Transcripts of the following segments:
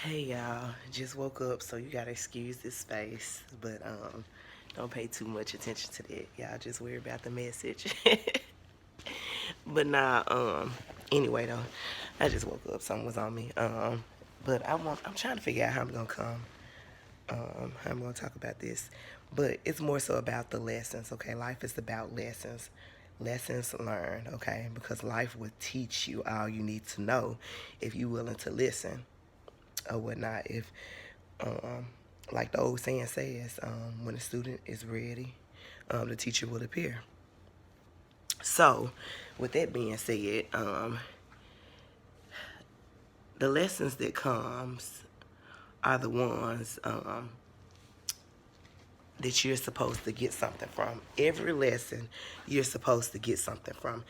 Hey y'all, just woke up, so you gotta excuse this face, but don't pay too much attention to that. Y'all just worry about the message. But nah, anyway though, I just woke up, something was on me. But I'm trying to figure out how I'm gonna how I'm gonna talk about this. But it's more so about the lessons, okay? Life is about lessons. Lessons learned, okay? Because life will teach you all you need to know if you're willing to listen or whatnot. If um, like the old saying says, when a student is ready, the teacher will appear. So, with that being said, the lessons that comes are the ones that you're supposed to get something from. Every lesson, you're supposed to get something from.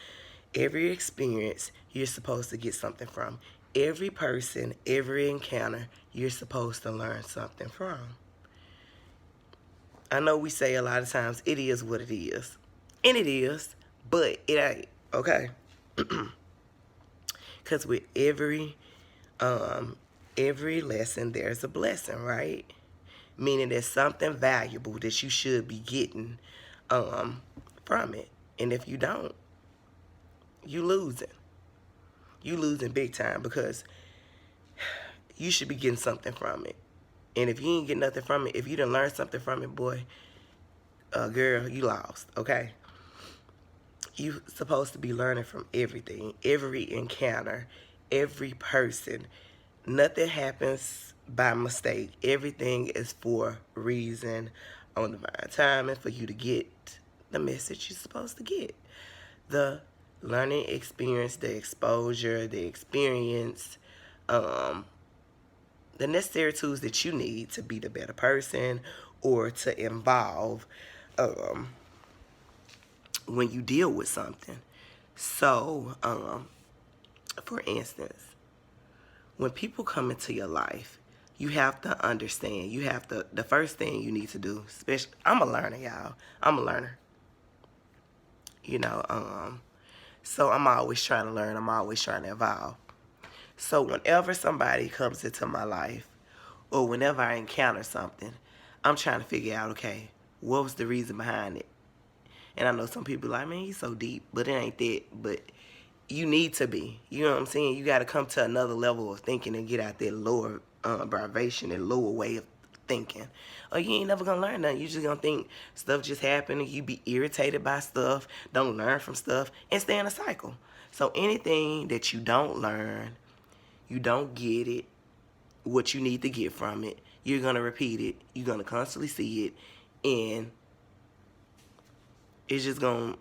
Every experience, you're supposed to get something from. Every person, every encounter, you're supposed to learn something from. I know we say a lot of times it is what it is. And it is, but it ain't, okay? Because with every lesson there's a blessing, right? Meaning there's something valuable that you should be getting from it. And if you don't, you losing. You losing big time because you should be getting something from it. And if you ain't getting nothing from it, if you didn't learn something from it, boy, girl, you lost, okay? You supposed to be learning from everything, every encounter, every person. Nothing happens by mistake. Everything is for reason, on divine timing, for you to get the message you're supposed to get. The learning experience, the exposure, the experience, um, the necessary tools that you need to be the better person or to evolve um, when you deal with something. So, for instance, when people come into your life, you have to understand. You have to, the first thing you need to do, especially, I'm a learner, y'all. I'm a learner. You know, so I'm always trying to learn. I'm always trying to evolve. So whenever somebody comes into my life or whenever I encounter something, I'm trying to figure out, okay, what was the reason behind it? And I know some people like, man, he's so deep, but it ain't that. But you need to be. You know what I'm saying? You got to come to another level of thinking and get out that lower vibration and lower way of thinking. Or you ain't never going to learn nothing. You just going to think stuff just happened and you be irritated by stuff, don't learn from stuff, and stay in a cycle. So anything that you don't learn, you don't get it, what you need to get from it, you're going to repeat it. You're going to constantly see it. And it's just going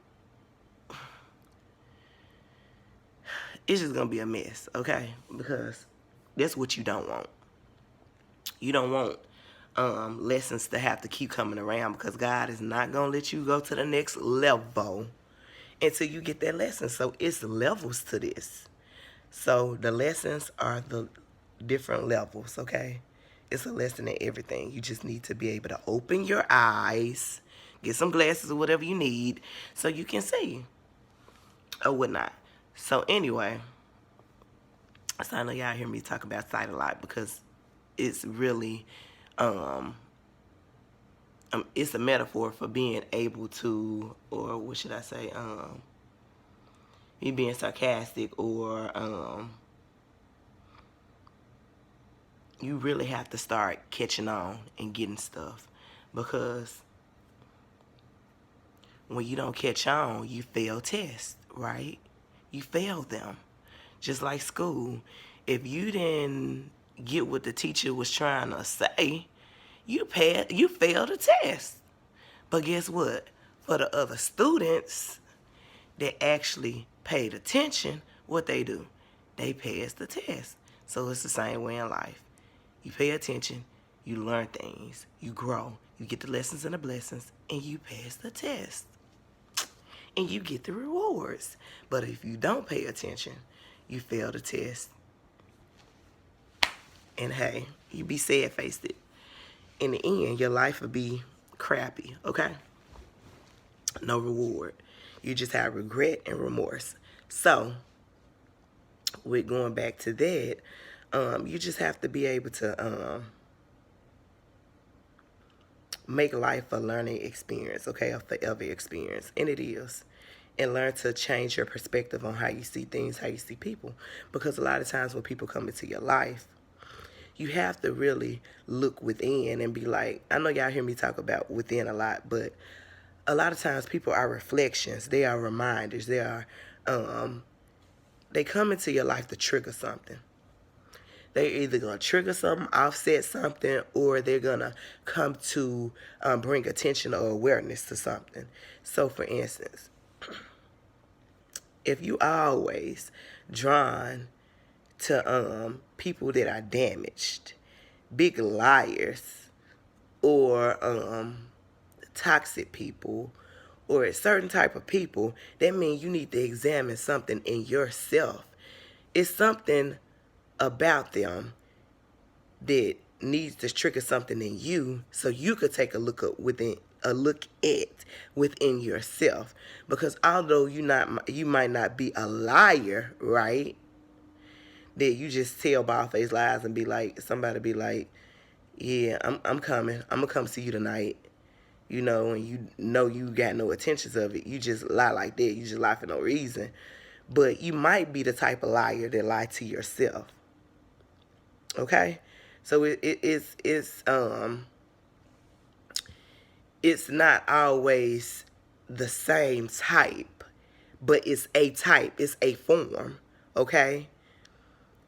to be a mess, okay? Because that's what you don't want. You don't want lessons to have to keep coming around because God is not going to let you go to the next level until you get that lesson. So it's levels to this. So the lessons are the different levels, okay? It's a lesson in everything. You just need to be able to open your eyes, get some glasses or whatever you need so you can see or whatnot. So anyway, so I know y'all hear me talk about sight a lot because it's really, it's a metaphor for being able to, or what should I say, me being sarcastic, or you really have to start catching on and getting stuff, because when you don't catch on, you fail tests, right? You fail them, just like school. If you didn't get what the teacher was trying to say, you failed the test. But guess what? For the other students that actually paid attention, what they do? They pass the test. So it's the same way in life. You pay attention, you learn things, you grow, you get the lessons and the blessings, and you pass the test. And you get the rewards. But if you don't pay attention, you fail the test. And hey, you be sad-faced it. In the end, your life will be crappy, okay? No reward. You just have regret and remorse. So, with going back to that, You just have to be able to make life a learning experience, okay, a forever experience, and it is. And learn to change your perspective on how you see things, how you see people. Because a lot of times when people come into your life, you have to really look within and be like, I know y'all hear me talk about within a lot, but a lot of times people are reflections. They are reminders. They come into your life to trigger something. They're either going to trigger something, offset something, or they're going to come to bring attention or awareness to something. So, for instance, if you always drawn to people that are damaged, big liars, or toxic people, or a certain type of people, that means you need to examine something in yourself. It's something about them that needs to trigger something in you, so you could take a look at within yourself. Because although you might not be a liar, right? That you just tell bald-faced lies and be like, somebody be like, yeah, I'm coming. I'm gonna come see you tonight. And you know you got no intentions of it. You just lie like that. You just lie for no reason. But you might be the type of liar that lie to yourself. Okay? So it's not always the same type, but it's a type. It's a form. Okay?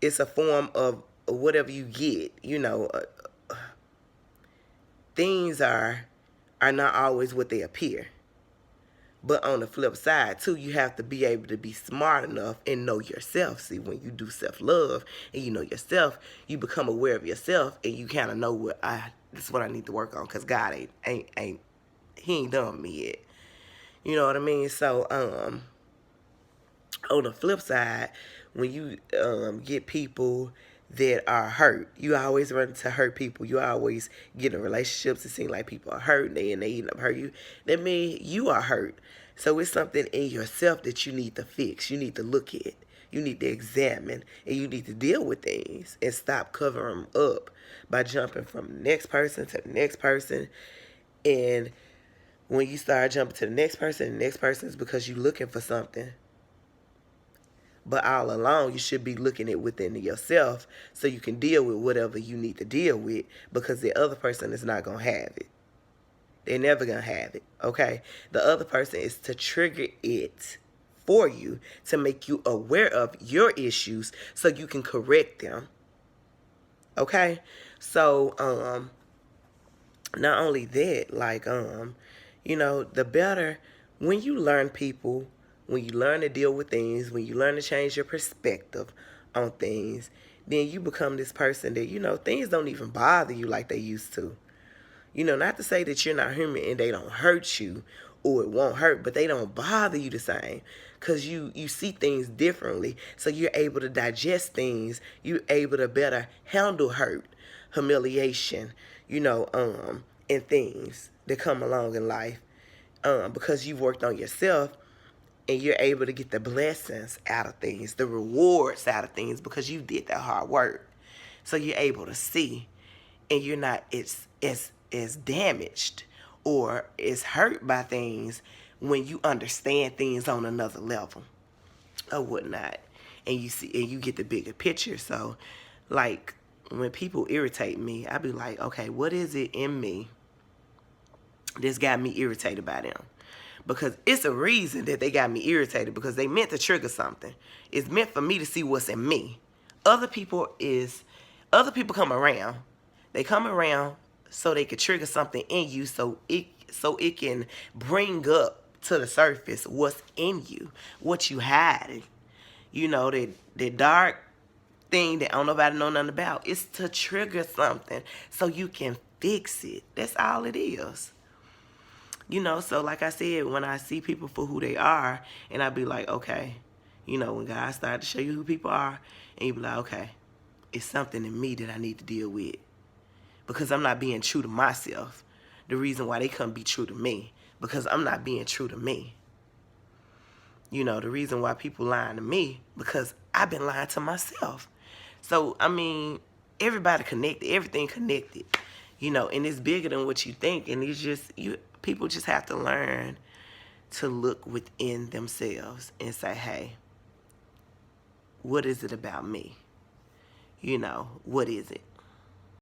It's a form of whatever you get. Things are not always what they appear. But on the flip side, too, you have to be able to be smart enough and know yourself. See, when you do self-love and you know yourself, you become aware of yourself and you kind of know this is what I need to work on, because God he ain't done with me yet. You know what I mean? So, on the flip side, when you get people that are hurt, you always run into hurt people. You always get in relationships. It seems like people are hurt and they end up hurt you. That means you are hurt. So it's something in yourself that you need to fix. You need to look at. You need to examine, and you need to deal with things and stop covering them up by jumping from the next person to the next person. And when you start jumping to the next person is because you're looking for something. But all along, you should be looking at within yourself so you can deal with whatever you need to deal with, because the other person is not going to have it. They're never going to have it, okay? The other person is to trigger it for you, to make you aware of your issues so you can correct them, okay? So, not only that, the better when you learn people, when you learn to deal with things, when you learn to change your perspective on things, then you become this person that, things don't even bother you like they used to. Not to say that you're not human and they don't hurt you or it won't hurt, but they don't bother you the same, because you see things differently. So you're able to digest things. You're able to better handle hurt, humiliation, and things that come along in life, because you've worked on yourself. And you're able to get the blessings out of things, the rewards out of things, because you did that hard work. So you're able to see, and you're not as damaged or as hurt by things when you understand things on another level or whatnot. And you see, and you get the bigger picture. So, like, when people irritate me, I be like, okay, what is it in me that's got me irritated by them? Because it's a reason that they got me irritated, because they meant to trigger something. It's meant for me to see what's in me. Other people come around. They come around so they can trigger something in you, so it can bring up to the surface what's in you, what you hide. The dark thing that don't nobody know nothing about. It's to trigger something so you can fix it. That's all it is. So like I said, when I see people for who they are, and I be like, okay, when God started to show you who people are, and you be like, okay, it's something in me that I need to deal with, because I'm not being true to myself. The reason why they couldn't be true to me, because I'm not being true to me. The reason why people lying to me, because I've been lying to myself. So, I mean, everybody connected, everything connected, you know, and it's bigger than what you think. And it's just, people just have to learn to look within themselves and say, hey, what is it about me? You know, what is it?